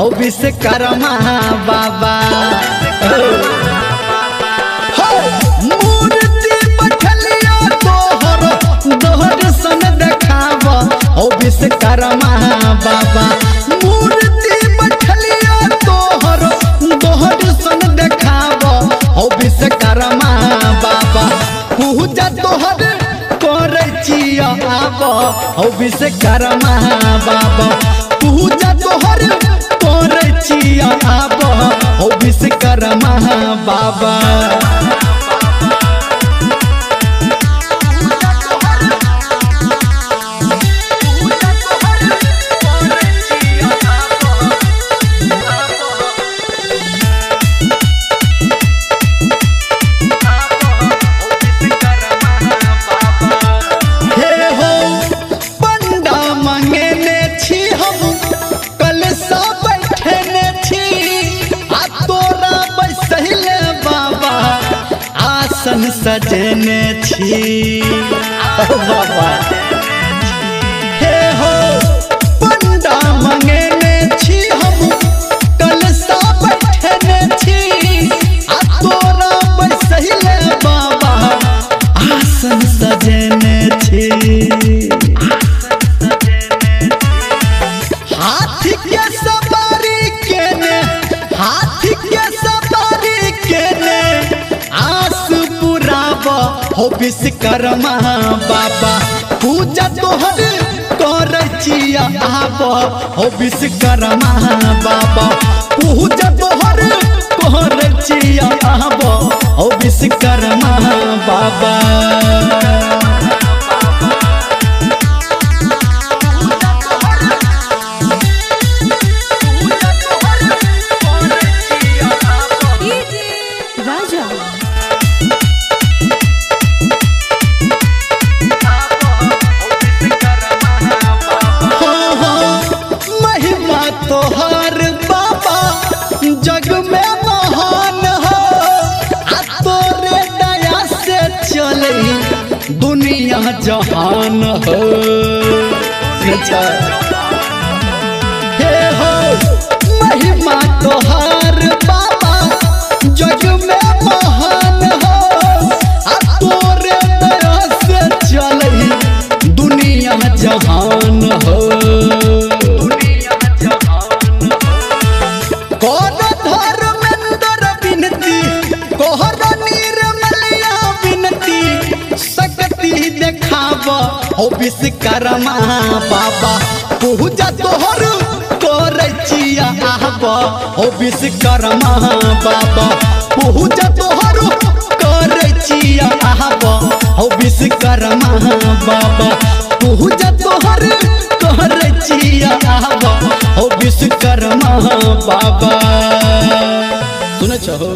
हो विश्वकर्मा बाबा। मूर्ति बैठलिया तोहर दोहर सन देखाव हो विश्वकर्मा बाबा। मूर्ति बैठलिया तोहर दोहर सन देखाव हो विश्वकर्मा बाबा। पूजा तोहर करे छिया आब हो विश्वकर्मा बाबा। पूजा तोहर करे छिया आब हो विश्वकर्मा बाबा। सजने छी बाबा हे हो पंडा मंगेने छी हम कलसा बैठने छी तोरा बैसहिले बाबा आसन सजने छी। हाथी के सवारी केने हाथी के सवारी केने हो विश्वकर्मा बाबा। पूजा तोहर करे छिया आब हो विश्वकर्मा बाबा। पूजा तोहर करे छिया आब हो विश्वकर्मा बाबा। तोहर बाबा जग में महान हो तोरे दया से चले दुनिया जहान हो। हे हो महिमा तोहर बाबा जग में महान हो तोरे दया से चले दुनिया जहान हो। हो विश्वकर्मा बाबा। पूजा तोहर करे छिया आब हो विश्वकर्मा बाबा। पूजा तोहर करे छिया आब हो विश्वकर्मा बाबा। पूजा तोहर करे छिया आब हो विश्वकर्मा बाबा। सुने छहो।